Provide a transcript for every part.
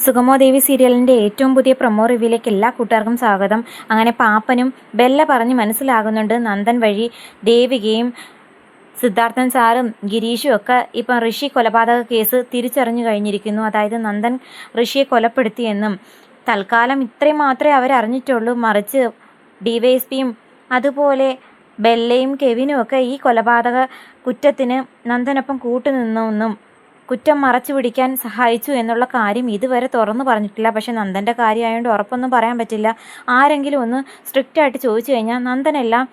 സുഗമോ ദേവി സീരിയലിൻ്റെ ഏറ്റവും പുതിയ പ്രൊമോ റിവ്യൂയിലേക്ക് എല്ലാ കൂട്ടുകാർക്കും സ്വാഗതം. അങ്ങനെ പാപ്പനും ബെല്ല പറഞ്ഞ് മനസ്സിലാകുന്നുണ്ട് നന്ദൻ വഴി ദേവികയും സിദ്ധാർത്ഥൻ സാറും ഗിരീഷും ഒക്കെ ഇപ്പം ഋഷി കൊലപാതക കേസ് തിരിച്ചറിഞ്ഞു കഴിഞ്ഞിരിക്കുന്നു. അതായത് നന്ദൻ ഋഷിയെ കൊലപ്പെടുത്തിയെന്നും തൽക്കാലം ഇത്രയും മാത്രമേ അവരറിഞ്ഞിട്ടുള്ളൂ. മറിച്ച് ഡിവൈഎസ്പിയും അതുപോലെ ബെല്ലയും കെവിനും ഒക്കെ ഈ കൊലപാതക കുറ്റത്തിന് നന്ദനൊപ്പം കൂട്ടുനിന്നെന്നും കുറ്റം മറച്ചു പിടിക്കാൻ സഹായിച്ചു എന്നുള്ള കാര്യം ഇതുവരെ തുറന്നു പറഞ്ഞിട്ടില്ല. പക്ഷെ നന്ദൻ്റെ കാര്യമായതുകൊണ്ട് ഉറപ്പൊന്നും പറയാൻ പറ്റില്ല. ആരെങ്കിലും ഒന്ന് സ്ട്രിക്റ്റായിട്ട് ചോദിച്ചു കഴിഞ്ഞാൽ നന്ദനെല്ലാം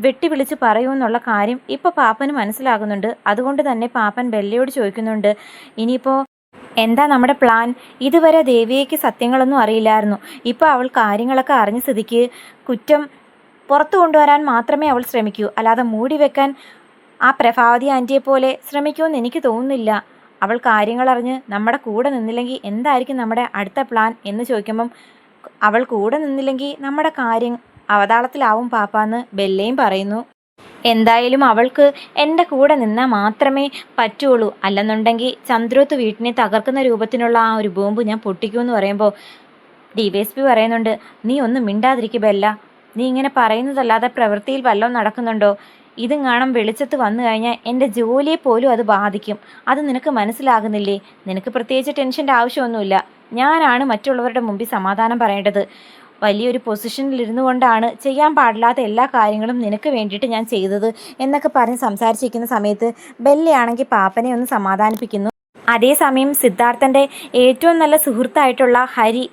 വെട്ടിവിളിച്ച് പറയുമെന്നുള്ള കാര്യം ഇപ്പോൾ പാപ്പന് മനസ്സിലാകുന്നുണ്ട്. അതുകൊണ്ട് തന്നെ പാപ്പൻ ബെല്ലയോട് ചോദിക്കുന്നുണ്ട്, ഇനിയിപ്പോൾ എന്താ നമ്മുടെ പ്ലാൻ? ഇതുവരെ ദേവിയേക്ക് സത്യങ്ങളൊന്നും അറിയില്ലായിരുന്നു. ഇപ്പോൾ അവൾ കാര്യങ്ങളൊക്കെ അറിഞ്ഞ സ്ഥിതിക്ക് കുറ്റം പുറത്തു കൊണ്ടുവരാൻ മാത്രമേ അവൾ ശ്രമിക്കൂ, അല്ലാതെ മൂടി വെക്കാൻ ആ പ്രഭാവതി ആൻറ്റിയെ പോലെ ശ്രമിക്കുമെന്ന് എനിക്ക് തോന്നുന്നില്ല. അവൾ കാര്യങ്ങളറിഞ്ഞ് നമ്മുടെ കൂടെ നിന്നില്ലെങ്കിൽ എന്തായിരിക്കും നമ്മുടെ അടുത്ത പ്ലാൻ എന്ന് ചോദിക്കുമ്പം അവൾ കൂടെ നിന്നില്ലെങ്കിൽ നമ്മുടെ കാര്യം അവതാളത്തിലാവും പാപ്പാന്ന് ബെല്ലയും പറയുന്നു. എന്തായാലും അവൾക്ക് എൻ്റെ കൂടെ നിന്നാൽ മാത്രമേ പറ്റുള്ളൂ, അല്ലെന്നുണ്ടെങ്കിൽ ചന്ദ്രോത്ത് വീട്ടിനെ തകർക്കുന്ന രൂപത്തിനുള്ള ആ ഒരു ബോംബ് ഞാൻ പൊട്ടിക്കുമെന്ന് പറയുമ്പോൾ ഡിവൈഎസ്പി പറയുന്നുണ്ട്, നീ ഒന്നും മിണ്ടാതിരിക്കുക ബെല്ല. നീ ഇങ്ങനെ പറയുന്നതല്ലാതെ പ്രവൃത്തിയിൽ വല്ലതും നടക്കുന്നുണ്ടോ? ഇതും കാണാൻ വെളിച്ചത്ത് വന്നു കഴിഞ്ഞാൽ എൻ്റെ ജോലിയെ പോലും അത് ബാധിക്കും. അത് നിനക്ക് മനസ്സിലാകുന്നില്ലേ? നിനക്ക് പ്രത്യേകിച്ച് ടെൻഷൻ്റെ ആവശ്യമൊന്നുമില്ല. ഞാനാണ് മറ്റുള്ളവരുടെ മുമ്പിൽ സമാധാനം പറയേണ്ടത്. വലിയൊരു പൊസിഷനിൽ ഇരുന്നു കൊണ്ടാണ് ചെയ്യാൻ പാടില്ലാത്ത എല്ലാ കാര്യങ്ങളും നിനക്ക് വേണ്ടിയിട്ട് ഞാൻ ചെയ്തത് എന്നൊക്കെ പറഞ്ഞ് സംസാരിച്ചിരിക്കുന്ന സമയത്ത് ബെല്ലയാണെങ്കിൽ പാപ്പനെ ഒന്ന് സമാധാനിപ്പിക്കുന്നു. അതേസമയം സിദ്ധാർത്ഥൻ്റെ ഏറ്റവും നല്ല സുഹൃത്തായിട്ടുള്ള ഹരി,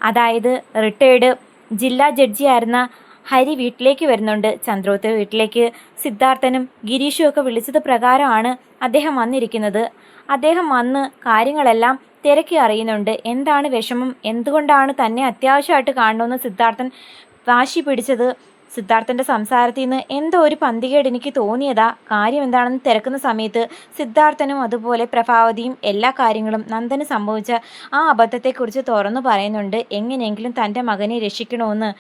അതായത് റിട്ടയേർഡ് ജില്ലാ ജഡ്ജിയായിരുന്ന ഹരി വീട്ടിലേക്ക് വരുന്നുണ്ട്. ചന്ദ്രോത്ത് വീട്ടിലേക്ക് സിദ്ധാർത്ഥനും ഗിരീഷും ഒക്കെ വിളിച്ചത് പ്രകാരമാണ് അദ്ദേഹം വന്നിരിക്കുന്നത്. അദ്ദേഹം വന്ന് കാര്യങ്ങളെല്ലാം തിരക്കി അറിയുന്നുണ്ട്. എന്താണ് വിഷമം, എന്തുകൊണ്ടാണ് തന്നെ അത്യാവശ്യമായിട്ട് കാണണമെന്ന് സിദ്ധാർത്ഥൻ വാശി പിടിച്ചത്. സിദ്ധാർത്ഥൻ്റെ സംസാരത്തിൽ നിന്ന് എന്തോ ഒരു പന്തികേട് എനിക്ക് തോന്നിയതാ. കാര്യം എന്താണെന്ന് തിരക്കുന്ന സമയത്ത് സിദ്ധാർത്ഥനും അതുപോലെ പ്രഭാവതിയും എല്ലാ കാര്യങ്ങളും നന്ദന് സംഭവിച്ച ആ അബദ്ധത്തെക്കുറിച്ച് തുറന്നു പറയുന്നുണ്ട്. എങ്ങനെയെങ്കിലും തൻ്റെ മകനെ രക്ഷിക്കണമെന്ന്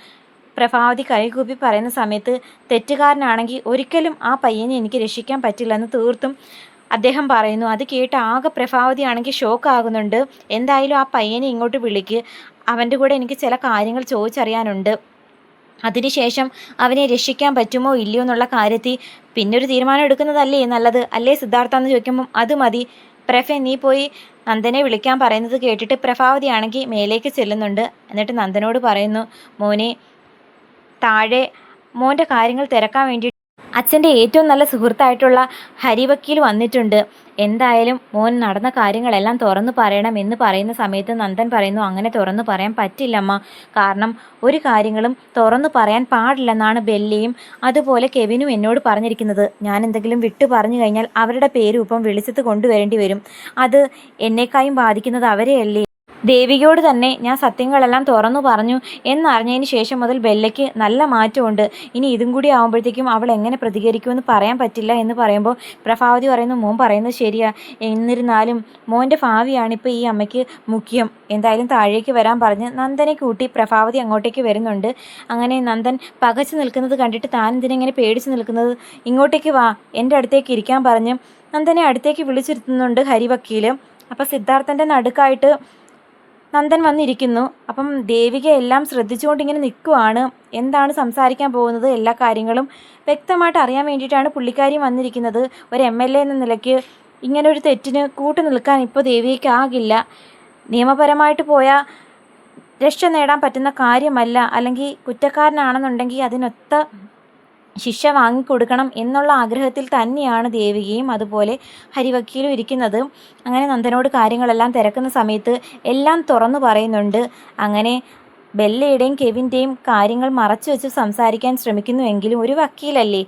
പ്രഭാവതി കൈകൂപ്പി പറയുന്ന സമയത്ത് തെറ്റുകാരനാണെങ്കിൽ ഒരിക്കലും ആ പയ്യനെ എനിക്ക് രക്ഷിക്കാൻ പറ്റില്ലെന്ന് തീർത്തും അദ്ദേഹം പറയുന്നു. അത് കേട്ട് ആകെ പ്രഭാവതി ആണെങ്കിൽ ഷോക്കാകുന്നുണ്ട്. എന്തായാലും ആ പയ്യനെ ഇങ്ങോട്ട് വിളിക്ക്, അവൻ്റെ കൂടെ എനിക്ക് ചില കാര്യങ്ങൾ ചോദിച്ചറിയാനുണ്ട്. അതിനുശേഷം അവനെ രക്ഷിക്കാൻ പറ്റുമോ ഇല്ലയോ എന്നുള്ള കാര്യത്തിൽ പിന്നൊരു തീരുമാനം എടുക്കുന്നതല്ലേ നല്ലത്, അല്ലേ സിദ്ധാർത്ഥ എന്ന് ചോദിക്കുമ്പം അത് മതി പ്രഭ, നീ പോയി നന്ദനെ വിളിക്കാൻ പറയുന്നത് കേട്ടിട്ട് പ്രഭാവതി ആണെങ്കിൽ മേലേക്ക് ചെല്ലുന്നുണ്ട്. എന്നിട്ട് നന്ദനോട് പറയുന്നു, മോനെ താഴെ മോൻ്റെ കാര്യങ്ങൾ തിരക്കാൻ വേണ്ടി അച്ഛൻ്റെ ഏറ്റവും നല്ല സുഹൃത്തായിട്ടുള്ള ഹരിവക്കീൽ വന്നിട്ടുണ്ട്. എന്തായാലും മോൻ നടന്ന കാര്യങ്ങളെല്ലാം തുറന്നു പറയണം എന്ന് പറയുന്ന സമയത്ത് നന്ദൻ പറയുന്നു, അങ്ങനെ തുറന്നു പറയാൻ പറ്റില്ലമ്മ. കാരണം ഒരു കാര്യങ്ങളും തുറന്നു പറയാൻ പാടില്ലെന്നാണ് ബെല്ലയും അതുപോലെ കെവിനും എന്നോട് പറഞ്ഞിരിക്കുന്നത്. ഞാൻ എന്തെങ്കിലും വിട്ടു പറഞ്ഞു കഴിഞ്ഞാൽ അവരുടെ പേരും ഇപ്പം വിളിച്ചത് കൊണ്ടുവരേണ്ടി വരും. അത് എന്നെക്കായും ബാധിക്കുന്നത് അവരെയല്ലേ. ദേവികയോട് തന്നെ ഞാൻ സത്യങ്ങളെല്ലാം തുറന്നു പറഞ്ഞു എന്നറിഞ്ഞതിന് ശേഷം മുതൽ ബെല്ലയ്ക്ക് നല്ല മാറ്റമുണ്ട്. ഇനി ഇതും കൂടി ആകുമ്പോഴത്തേക്കും അവൾ എങ്ങനെ പ്രതികരിക്കുമെന്ന് പറയാൻ പറ്റില്ല എന്ന് പറയുമ്പോൾ പ്രഭാവതി പറയുന്നു, മോൻ പറയുന്നത് ശരിയാ. എന്നിരുന്നാലും മോൻ്റെ ഭാവിയാണിപ്പോൾ ഈ അമ്മയ്ക്ക് മുഖ്യം. എന്തായാലും താഴേക്ക് വരാൻ പറഞ്ഞ് നന്ദനെ കൂട്ടി പ്രഭാവതി അങ്ങോട്ടേക്ക് വരുന്നുണ്ട്. അങ്ങനെ നന്ദൻ പകച്ചു നിൽക്കുന്നത് കണ്ടിട്ട് താൻ എന്തിനെങ്ങനെ പേടിച്ച് നിൽക്കുന്നത്, ഇങ്ങോട്ടേക്ക് വാ, എൻ്റെ അടുത്തേക്ക് ഇരിക്കാൻ പറഞ്ഞ് നന്ദനെ അടുത്തേക്ക് വിളിച്ചിരുത്തുന്നുണ്ട് ഹരിവക്കീൽ. അപ്പോൾ സിദ്ധാർത്ഥൻ്റെ നടുക്കായിട്ട് നന്ദൻ വന്നിരിക്കുന്നു. അപ്പം ദേവിക എല്ലാം ശ്രദ്ധിച്ചുകൊണ്ടിങ്ങനെ നിൽക്കുവാണ്. എന്താണ് സംസാരിക്കാൻ പോകുന്നത് എല്ലാ കാര്യങ്ങളും വ്യക്തമായിട്ട് അറിയാൻ വേണ്ടിയിട്ടാണ് പുള്ളിക്കാരി വന്നിരിക്കുന്നത്. ഒരു MLA എന്ന നിലയ്ക്ക് ഇങ്ങനെ ഒരു തെറ്റിന് കൂട്ടു നിൽക്കാൻ ഇപ്പോൾ ദേവികയ്ക്ക് ആകില്ല. നിയമപരമായിട്ട് പോയാൽ രക്ഷ നേടാൻ പറ്റുന്ന കാര്യമല്ല. അല്ലെങ്കിൽ കുറ്റക്കാരനാണെന്നുണ്ടെങ്കിൽ അതിനൊത്ത ശിക്ഷ വാങ്ങിക്കൊടുക്കണം എന്നുള്ള ആഗ്രഹത്തിൽ തന്നെയാണ് ദേവികയും അതുപോലെ ഹരിവക്കീലും ഇരിക്കുന്നത്. അങ്ങനെ നന്ദനോട് കാര്യങ്ങളെല്ലാം തിരക്കുന്ന സമയത്ത് എല്ലാം തുറന്നു പറയുന്നുണ്ട്. അങ്ങനെ ബെല്ലയുടെയും കെവിൻ്റെയും കാര്യങ്ങൾ മറച്ചു വെച്ച് സംസാരിക്കാൻ ശ്രമിക്കുന്നുവെങ്കിലും ഒരു വക്കീലല്ലേ,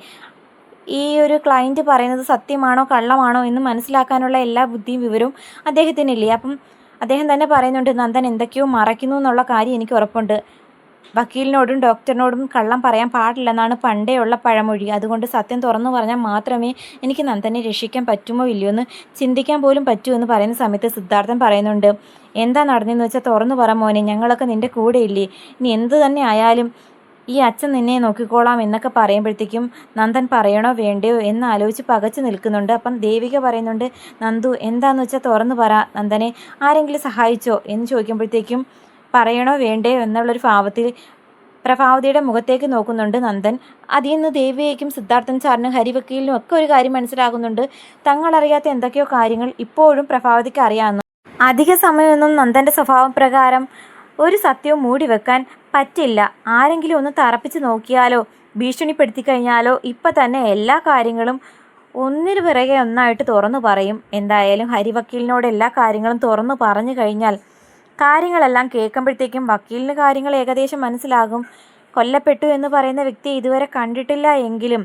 ഈ ഒരു ക്ലയൻറ്റ് പറയുന്നത് സത്യമാണോ കള്ളമാണോ എന്ന് മനസ്സിലാക്കാനുള്ള എല്ലാ ബുദ്ധിയും വിവരവും അദ്ദേഹത്തിനില്ലേ. അപ്പം അദ്ദേഹം തന്നെ പറയുന്നുണ്ട്, നന്ദൻ എന്തൊക്കെയോ മറയ്ക്കുന്നു എന്നുള്ള കാര്യം എനിക്ക് ഉറപ്പുണ്ട്. വക്കീലിനോടും ഡോക്ടറിനോടും കള്ളം പറയാൻ പാടില്ലെന്നാണ് പണ്ടേയുള്ള പഴമൊഴി. അതുകൊണ്ട് സത്യം തുറന്നു പറഞ്ഞാൽ മാത്രമേ എനിക്ക് നന്ദനെ രക്ഷിക്കാൻ പറ്റുമോ ഇല്ലയോ എന്ന് ചിന്തിക്കാൻ പോലും പറ്റൂ എന്ന് പറയുന്ന സമയത്ത് സിദ്ധാർത്ഥൻ പറയുന്നുണ്ട്, എന്താ നടന്നതെന്ന് വെച്ചാൽ തുറന്നു പറ മോനെ, ഞങ്ങളൊക്കെ നിൻ്റെ കൂടെ ഇല്ലേ. ഇനി എന്ത് തന്നെ ആയാലും ഈ അച്ഛൻ നിന്നെ നോക്കിക്കോളാം എന്നൊക്കെ പറയുമ്പോഴത്തേക്കും നന്ദൻ പറയണോ വേണ്ടയോ എന്നാലോചിച്ച് പകച്ചു നിൽക്കുന്നുണ്ട്. അപ്പം ദേവിക പറയുന്നുണ്ട്, നന്ദു എന്താന്ന് വെച്ചാൽ തുറന്നു പറ, നന്ദനെ ആരെങ്കിലും സഹായിച്ചോ എന്ന് ചോദിക്കുമ്പോഴത്തേക്കും പറയണോ വേണ്ടയോ എന്നുള്ളൊരു ഭാവത്തിൽ പ്രഭാവതിയുടെ മുഖത്തേക്ക് നോക്കുന്നുണ്ട് നന്ദൻ. അതിൽ നിന്ന് ദേവിയേക്കും സിദ്ധാർത്ഥൻ സാറിനും ഹരിവക്കീലിനും ഒക്കെ ഒരു കാര്യം മനസ്സിലാകുന്നുണ്ട്. തങ്ങളറിയാത്ത എന്തൊക്കെയോ കാര്യങ്ങൾ ഇപ്പോഴും പ്രഭാവതിക്ക് അറിയാമെന്ന്. അധിക സമയമൊന്നും നന്ദൻ്റെ സ്വഭാവം പ്രകാരം ഒരു സത്യവും മൂടി വെക്കാൻ പറ്റില്ല. ആരെങ്കിലും ഒന്ന് തറപ്പിച്ച് നോക്കിയാലോ ഭീഷണിപ്പെടുത്തി കഴിഞ്ഞാലോ ഇപ്പം തന്നെ എല്ലാ കാര്യങ്ങളും ഒന്നിനു പിറകെ ഒന്നായിട്ട് തുറന്നു പറയും. എന്തായാലും ഹരിവക്കീലിനോട് എല്ലാ കാര്യങ്ങളും തുറന്നു പറഞ്ഞു കഴിഞ്ഞാൽ കാര്യങ്ങളെല്ലാം കേൾക്കുമ്പോഴത്തേക്കും വക്കീലിന് കാര്യങ്ങൾ ഏകദേശം മനസ്സിലാകും. കൊല്ലപ്പെട്ടു എന്ന് പറയുന്ന വ്യക്തിയെ ഇതുവരെ കണ്ടിട്ടില്ല എങ്കിലും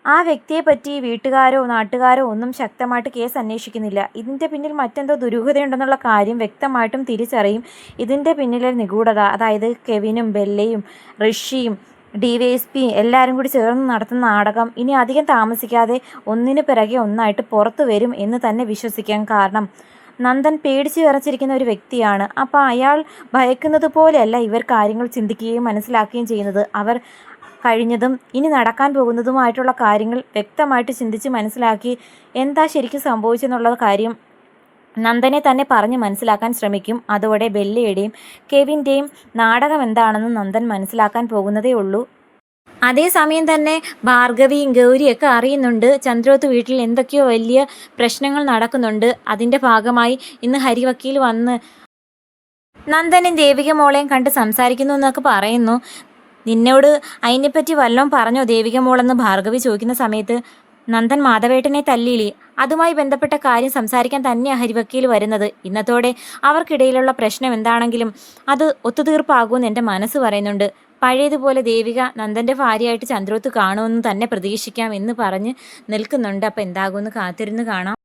ആ വ്യക്തിയെപ്പറ്റി വീട്ടുകാരോ നാട്ടുകാരോ ഒന്നും ശക്തമായിട്ട് കേസ് അന്വേഷിക്കുന്നില്ല. ഇതിൻ്റെ പിന്നിൽ മറ്റെന്തോ ദുരൂഹതയുണ്ടെന്നുള്ള കാര്യം വ്യക്തമായിട്ടും തിരിച്ചറിയും. ഇതിൻ്റെ പിന്നിലെ നിഗൂഢത, അതായത് കെവിനും ബെല്ലയും ഋഷിയും DYSP എല്ലാവരും കൂടി ചേർന്ന് നടത്തുന്ന നാടകം ഇനി അധികം താമസിക്കാതെ ഒന്നിനു പിറകെ ഒന്നായിട്ട് പുറത്തു വരും എന്ന് തന്നെ വിശ്വസിക്കാം. കാരണം നന്ദൻ പേടിച്ചു വിറച്ചിരിക്കുന്ന ഒരു വ്യക്തിയാണ്. അപ്പോൾ അയാൾ ഭയക്കുന്നത് പോലെയല്ല ഇവർ കാര്യങ്ങൾ ചിന്തിക്കുകയും മനസ്സിലാക്കുകയും ചെയ്യുന്നത്. അവർ കഴിഞ്ഞതും ഇനി നടക്കാൻ പോകുന്നതുമായിട്ടുള്ള കാര്യങ്ങൾ വ്യക്തമായിട്ട് ചിന്തിച്ച് മനസ്സിലാക്കി എന്താ ശരിക്കും സംഭവിച്ചെന്നുള്ള കാര്യം നന്ദനെ തന്നെ പറഞ്ഞ് മനസ്സിലാക്കാൻ ശ്രമിക്കും. അതോടെ ബെല്ലയുടെയും കെവിൻ്റെയും നാടകം എന്താണെന്ന് നന്ദൻ മനസ്സിലാക്കാൻ പോകുന്നതേ ഉള്ളൂ. അതേസമയം തന്നെ ഭാർഗവിയും ഗൗരിയൊക്കെ അറിയുന്നുണ്ട് ചന്ദ്രോത്ത് വീട്ടിൽ എന്തൊക്കെയോ വലിയ പ്രശ്നങ്ങൾ നടക്കുന്നുണ്ട്. അതിൻ്റെ ഭാഗമായി ഇന്ന് ഹരിവക്കീൽ വന്ന് നന്ദനും ദേവിക മോളെയും കണ്ട് സംസാരിക്കുന്നു എന്നൊക്കെ പറയുന്നു. നിന്നോട് അതിനെപ്പറ്റി വല്ലതും പറഞ്ഞോ ദേവിക മോളെന്ന് ഭാർഗവി ചോദിക്കുന്ന സമയത്ത് നന്ദൻ മാധവേട്ടനെ തല്ലിയില്ലേ, അതുമായി ബന്ധപ്പെട്ട കാര്യം സംസാരിക്കാൻ തന്നെയാണ് ഹരിവക്കീൽ വരുന്നത്. ഇന്നത്തോടെ അവർക്കിടയിലുള്ള പ്രശ്നം എന്താണെങ്കിലും അത് ഒത്തുതീർപ്പാകുമെന്ന് എൻ്റെ മനസ്സ് പറയുന്നുണ്ട്. പഴയതുപോലെ ദേവിക നന്ദൻ്റെ ഭാര്യയായിട്ട് ചന്ദ്രോത്ത് കാണുമെന്ന് തന്നെ പ്രതീക്ഷിക്കാം എന്ന് പറഞ്ഞ് നിൽക്കുന്നുണ്ട്. അപ്പോൾ എന്താകുമെന്ന് കാത്തിരുന്ന് കാണാം.